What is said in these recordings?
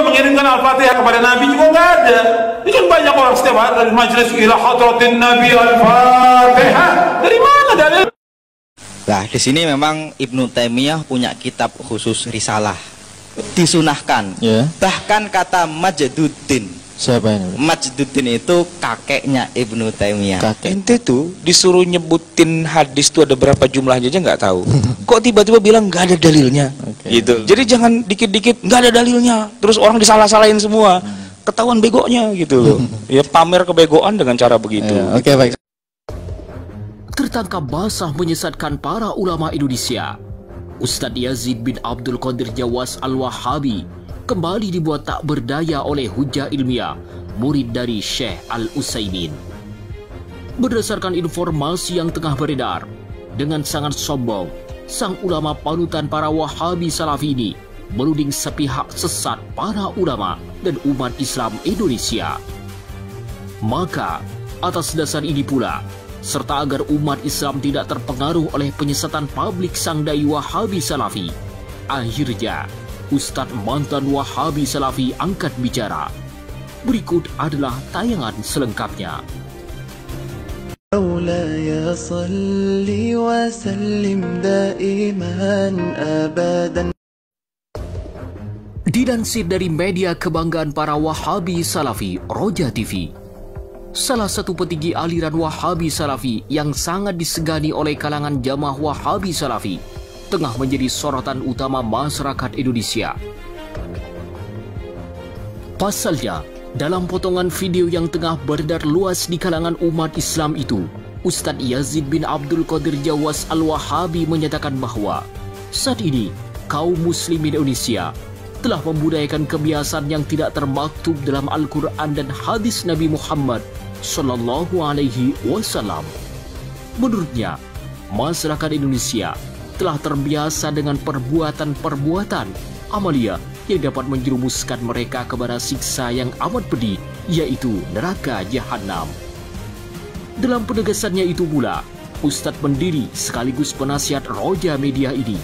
juga mengirimkan Al-Fatihah kepada Nabi juga nggak ada. Ini kan banyak orang setiap hari dari majelis ila hadratin Nabi Al-Fatihah. Dari mana dalil? Nah, di sini memang Ibnu Taimiyah punya kitab khusus risalah. Disunahkan. Ya. Bahkan kata Majduddin. Siapa ini? Majduddin itu kakeknya Ibnu Taimiyah. Ente tuh disuruh nyebutin hadis tuh ada berapa jumlahnya aja nggak tahu. Kok tiba-tiba bilang nggak ada dalilnya? Gitu. Jadi jangan dikit-dikit nggak ada dalilnya. Terus orang disalah-salahin semua. Ketahuan begonya gitu. Ya pamer kebegoan dengan cara begitu. Oke, baik. Tertangkap basah menyesatkan para ulama Indonesia. Ustadz Yazid bin Abdul Qadir Jawas Al-Wahabi kembali dibuat tak berdaya oleh hujah ilmiah murid dari Syekh Al-Utsaimin. Berdasarkan informasi yang tengah beredar, dengan sangat sombong, sang ulama panutan para Wahabi Salafi ini menuding sepihak sesat para ulama dan umat Islam Indonesia. Maka, atas dasar ini pula, serta agar umat Islam tidak terpengaruh oleh penyesatan publik sang dai Wahabi Salafi, akhirnya Ustadz mantan Wahabi Salafi angkat bicara. Berikut adalah tayangan selengkapnya. مولاي صل وسلم دائما أبدا. Dilansir dari media kebanggaan para Wahabi Salafi, Roja TV, salah satu petinggi aliran Wahabi Salafi yang sangat disegani oleh kalangan jamaah Wahabi Salafi tengah menjadi sorotan utama masyarakat Indonesia. Pasalnya, dalam potongan video yang tengah beredar luas di kalangan umat Islam itu, Ustadz Yazid bin Abdul Qadir Jawas Al-Wahabi menyatakan bahwa saat ini kaum muslimin Indonesia telah membudayakan kebiasaan yang tidak termaktub dalam Al-Quran dan hadis Nabi Muhammad Sallallahu Alaihi Wasallam. Menurutnya, masyarakat Indonesia telah terbiasa dengan perbuatan-perbuatan amalia yang dapat menjerumuskan mereka kepada siksa yang amat pedih, yaitu neraka jahanam. Dalam penegasannya itu pula, Ustadz pendiri sekaligus penasihat Roja Media ini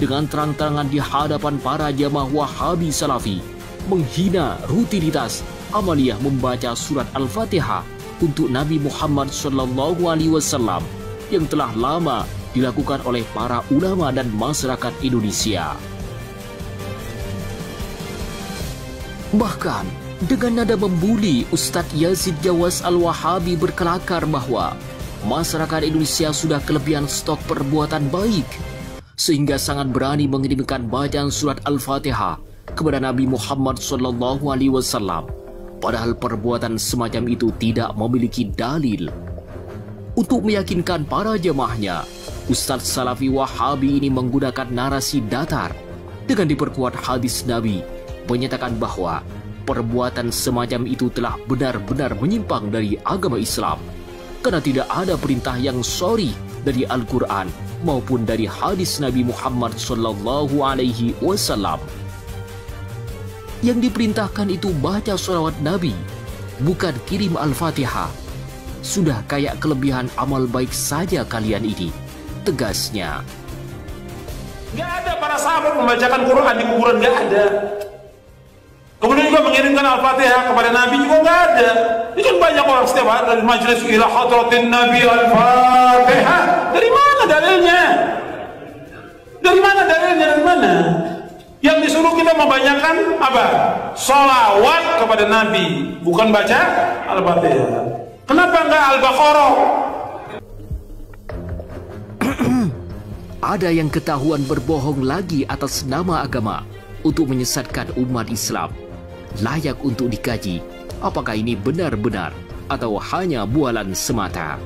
dengan terang-terangan di hadapan para jamaah Wahabi Salafi menghina rutinitas amaliyah membaca surat Al-Fatihah untuk Nabi Muhammad SAW yang telah lama dilakukan oleh para ulama dan masyarakat Indonesia. Bahkan dengan nada membuli, Ustadz Yazid Jawas Al-Wahabi berkelakar bahwa masyarakat Indonesia sudah kelebihan stok perbuatan baik sehingga sangat berani mengirimkan bacaan surat Al-Fatihah kepada Nabi Muhammad SAW, padahal perbuatan semacam itu tidak memiliki dalil. Untuk meyakinkan para jemaahnya, Ustadz Salafi Wahabi ini menggunakan narasi datar dengan diperkuat hadis Nabi menyatakan bahwa perbuatan semacam itu telah benar-benar menyimpang dari agama Islam karena tidak ada perintah yang sharih dari Al-Quran maupun dari hadis Nabi Muhammad Sallallahu Alaihi Wasallam. Yang diperintahkan itu baca sholawat Nabi, bukan kirim Al-Fatihah. Sudah kayak kelebihan amal baik saja kalian ini, tegasnya. Nggak ada para sahabat membacakan Quran di kuburan, nggak ada. Kemudian juga mengirimkan Al-Fatihah kepada Nabi juga nggak ada. Ini kan banyak orang setiap hari dari majelis ila hadratin Nabi Al-Fatihah. Dari mana dalilnya? Dari mana dalilnya? Dari mana? Yang disuruh kita membanyakan apa? Sholawat kepada Nabi, bukan baca Al-Fatihah. Kenapa enggak Al-Baqarah? Ada yang ketahuan berbohong lagi atas nama agama untuk menyesatkan umat Islam. Layak untuk dikaji apakah ini benar-benar atau hanya bualan semata.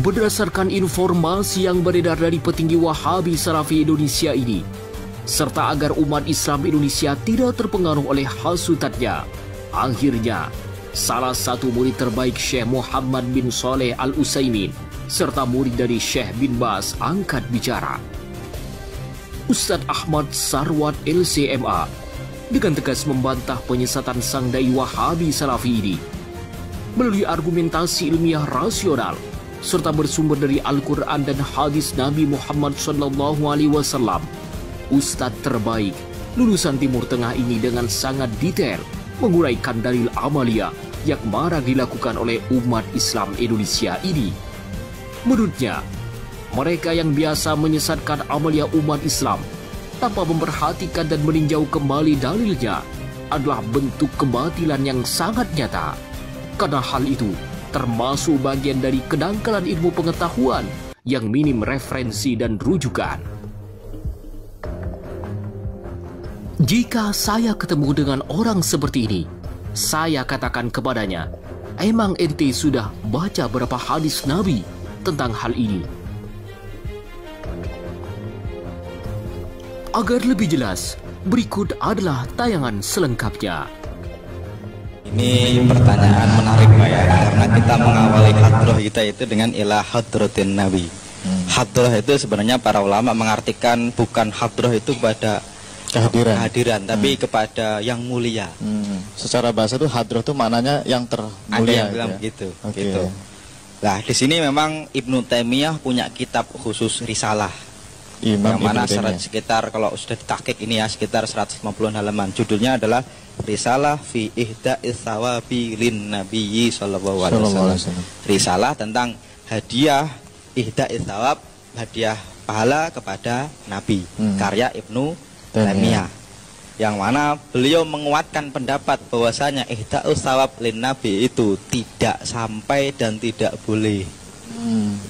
Berdasarkan informasi yang beredar dari petinggi Wahabi Salafi Indonesia ini, serta agar umat Islam Indonesia tidak terpengaruh oleh hasutannya, akhirnya salah satu murid terbaik Syekh Muhammad bin Saleh Al-Utsaimin serta murid dari Syekh bin Baz angkat bicara. Ustadz Ahmad Sarwat LCMA dengan tegas membantah penyesatan sang dai Wahabi Salafi ini melalui argumentasi ilmiah rasional serta bersumber dari Al-Quran dan hadis Nabi Muhammad SAW. Ustadz terbaik lulusan Timur Tengah ini dengan sangat detail menguraikan dalil amalia yang marak dilakukan oleh umat Islam Indonesia ini. Menurutnya, mereka yang biasa menyesatkan amalia umat Islam tanpa memperhatikan dan meninjau kembali dalilnya adalah bentuk kebatilan yang sangat nyata. Karena hal itu termasuk bagian dari kedangkalan ilmu pengetahuan yang minim referensi dan rujukan. Jika saya ketemu dengan orang seperti ini, saya katakan kepadanya, emang ente sudah baca berapa hadis Nabi tentang hal ini? Agar lebih jelas, berikut adalah tayangan selengkapnya. Ini pertanyaan menarik Pak ya, karena kita mengawali hadroh kita itu dengan ila hadrotin Nabi. Hadroh itu sebenarnya para ulama mengartikan bukan hadroh itu pada kehadiran, tapi kepada yang mulia. Secara bahasa itu hadroh itu maknanya yang termulia. Ada yang bilang begitu. Gitu. Nah di sini memang Ibnu Taimiyah punya kitab khusus risalah. Yang mana sekitar kalau sudah ditahqiq ini ya sekitar 150 halaman. Judulnya adalah Risalah fi Ihda'is Tsawabi lin Nabiyyi sallallahu alaihi wasallam. Risalah tentang hadiah Ihda'is Tsawab, hadiah pahala kepada Nabi. Karya Ibnu Taimiyah. Yang mana beliau menguatkan pendapat bahwasanya Ihda'us Tsawab lin Nabi itu tidak sampai dan tidak boleh.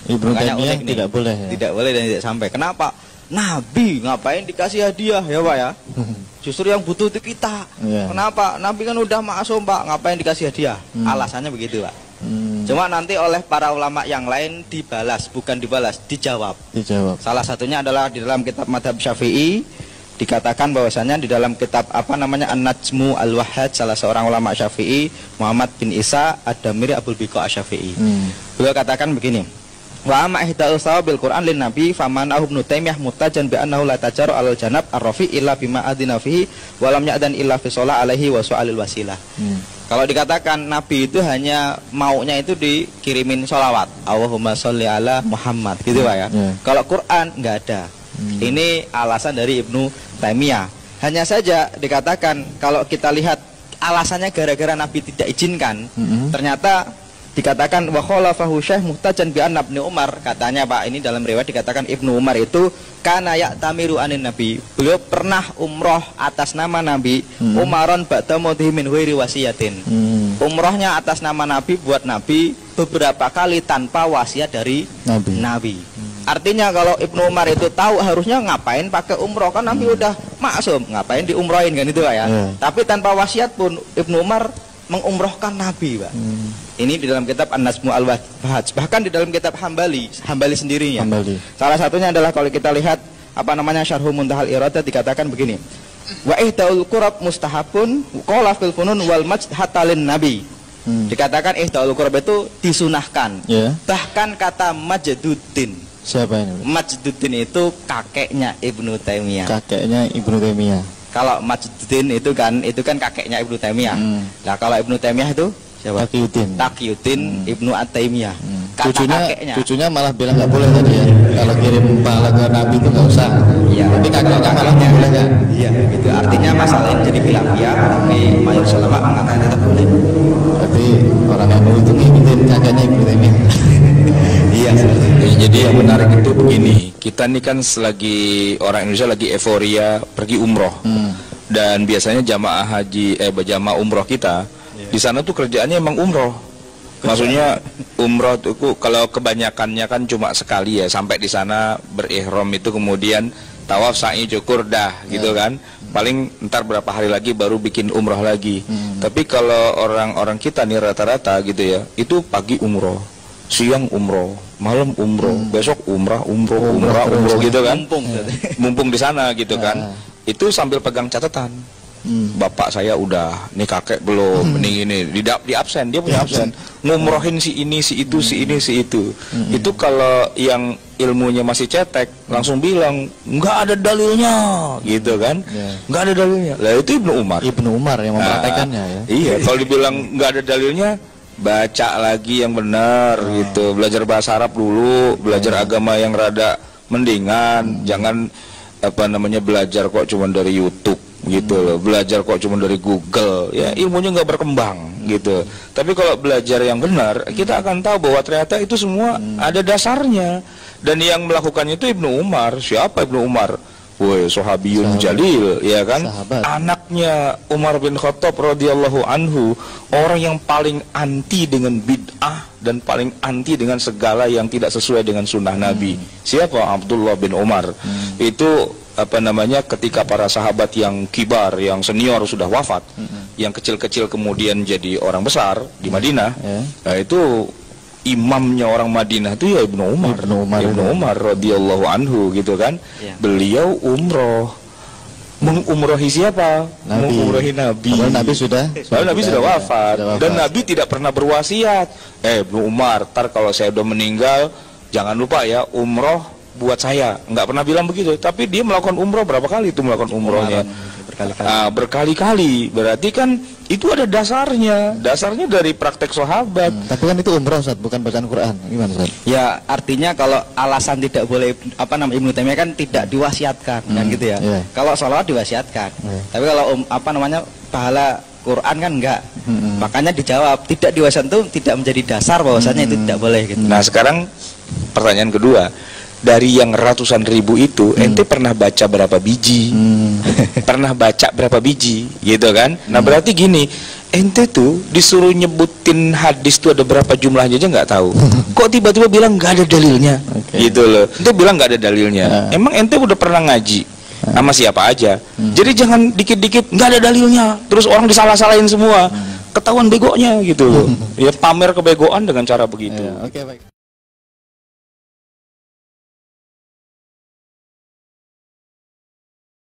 Ibnu Taimiyah tidak boleh ya? Tidak boleh dan tidak sampai. Kenapa? Nabi ngapain dikasih hadiah ya Pak ya? Justru yang butuh itu kita. Kenapa? Nabi kan udah maksum Pak, ngapain dikasih hadiah? Alasannya begitu Pak. Cuma nanti oleh para ulama yang lain dibalas, bukan dibalas, dijawab. Salah satunya adalah di dalam kitab Madhab Syafi'i dikatakan bahwasanya di dalam kitab An-Najmu Al-Wahhaj, salah seorang ulama Syafi'i, Muhammad bin Isa Ad-Damiri Abul Biqa Asy-Syafi'i. Beliau katakan begini, wa amma ihda'us tsawabil Qur'an lin Nabi famanahu Ibnu Taimiyah mutajan bi annahu la tajaru alal janab ar-rafi illa bima adina fihi wa lam ya'dan illa fi shalah alaihi wa su'alil wasilah. Kalau dikatakan Nabi itu hanya maunya itu dikirimin sholawat, Allahumma sholli ala Muhammad gitu Pak ya. Kalau Quran nggak ada. Ini alasan dari Ibnu Taimiyah. Hanya saja dikatakan kalau kita lihat alasannya gara-gara Nabi tidak izinkan, ternyata dikatakan wa khalafahu Syekh muhtajan bi anna Ibnu Umar, katanya Pak ini dalam riwayat dikatakan Ibnu Umar itu kana ya'tamiru anin Nabi. Beliau pernah umroh atas nama Nabi, umaron ba'da mautihi min ghairi wasiyatin. Umrohnya atas nama Nabi buat Nabi beberapa kali tanpa wasiat dari Nabi. Artinya kalau Ibnu Umar itu tahu harusnya ngapain pakai umroh, kan Nabi udah maksum, ngapain diumrohin kan itu Pak ya. Tapi tanpa wasiat pun Ibnu Umar mengumrohkan Nabi Pak. Ini di dalam kitab An-Najmu Al-Wahhaj, bahkan di dalam kitab Hambali sendirinya. Salah satunya adalah kalau kita lihat Syarhu Muntahal Iradah dikatakan begini. Wa ihdaul qurab mustahabun qala fil funun wal majd hatta lin Nabi. Dikatakan ihdaul qurab itu disunahkan. Bahkan kata Majduddin. Siapa ini? Majduddin itu kakeknya Ibnu Taimiyah. Kakeknya Ibnu Taimiyah. Kalau Majduddin itu kan kakeknya Ibnu Taimiyah. Nah, kalau Ibnu Taimiyah itu siapa? Taqiyuddin Ibnu At-Taimiyah. Cucunya malah bilang nggak boleh tadi ya. Kalau kirim pahala ke Nabi itu nggak usah. Iya. Tapi kakeknya malah nggak boleh kan? Iya, begitu. Artinya masalah ini jadi khilafiyah, tapi mayoritas ulama mengatakan tetap boleh. Berarti orang NU itu ngikutin kakeknya Ibnu Taimiyah. Iya. Jadi yang menarik itu begini, kita ini kan selagi orang Indonesia lagi euforia pergi umroh, dan biasanya jamaah umroh kita di sana tuh kerjaannya emang umroh. Maksudnya umroh tuh kalau kebanyakannya kan cuma sekali ya, sampai di sana berihram itu kemudian tawaf sa'i cukur dah gitu kan. Paling ntar berapa hari lagi baru bikin umroh lagi. Tapi kalau orang-orang kita nih rata-rata gitu ya, itu pagi umroh, siang umroh, malam umroh, besok umroh gitu kan. Mumpung di sana gitu kan. Itu sambil pegang catatan. Bapak saya udah, nih kakek belum, nih ini di absen, dia punya absen, ngumrohin si ini, si itu, si ini, si itu. Itu kalau yang ilmunya masih cetek langsung bilang nggak ada dalilnya, gitu kan? Nggak ada dalilnya. Lah itu Ibnu Umar yang mempraktekannya ya. Iya, kalau dibilang nggak ada dalilnya, baca lagi yang benar gitu, belajar bahasa Arab dulu, belajar agama yang rada mendingan, jangan belajar kok cuma dari YouTube gitu loh, belajar kok cuma dari Google, ya ilmunya nggak berkembang gitu. Tapi kalau belajar yang benar, kita akan tahu bahwa ternyata itu semua ada dasarnya. Dan yang melakukannya itu Ibnu Umar. Siapa Ibnu Umar? Woi, sahabiyun jalil, ya kan? Sahabat. Anaknya Umar bin Khattab radhiyallahu anhu, orang yang paling anti dengan bid'ah dan paling anti dengan segala yang tidak sesuai dengan sunnah Nabi. Siapa? Abdullah bin Umar. Itu ketika para sahabat yang kibar, yang senior sudah wafat, yang kecil-kecil kemudian jadi orang besar di Madinah. Nah, itu imamnya orang Madinah itu ya Ibnu Umar radhiyallahu anhu gitu kan. Beliau umroh, mengumrohi siapa? Mengumrohi Nabi. Nabi sudah wafat. Dan Nabi tidak pernah berwasiat, Ibnu Umar, ntar kalau saya udah meninggal jangan lupa ya umroh buat saya. Nggak pernah bilang begitu. Tapi dia melakukan umroh berapa kali itu melakukan umrohnya? Berkali-kali. Berarti kan itu ada dasarnya dari praktek sahabat. Tapi kan itu umroh, Ustaz, bukan bacaan Quran. Gimana, Ustaz? Ya, artinya kalau alasan tidak boleh Ibnu Taimiyah kan tidak diwasiatkan kan gitu ya. Kalau sholawat diwasiatkan. Tapi kalau pahala Quran kan enggak. Makanya dijawab tidak diwasiatkan itu tidak menjadi dasar bahwasanya itu tidak boleh gitu. Nah, sekarang pertanyaan kedua. Dari yang ratusan ribu itu, ente pernah baca berapa biji? Pernah baca berapa biji? Gitu kan? Nah, berarti gini, ente tuh disuruh nyebutin hadis tuh ada berapa jumlahnya aja nggak tahu. Kok tiba-tiba bilang nggak ada dalilnya? Gitu loh. Ente bilang nggak ada dalilnya. Emang ente udah pernah ngaji sama siapa aja? Jadi jangan dikit-dikit nggak ada dalilnya, terus orang disalah-salahin semua. Ketahuan begonya gitu loh. Ya pamer kebegoan dengan cara begitu. Oke, baik.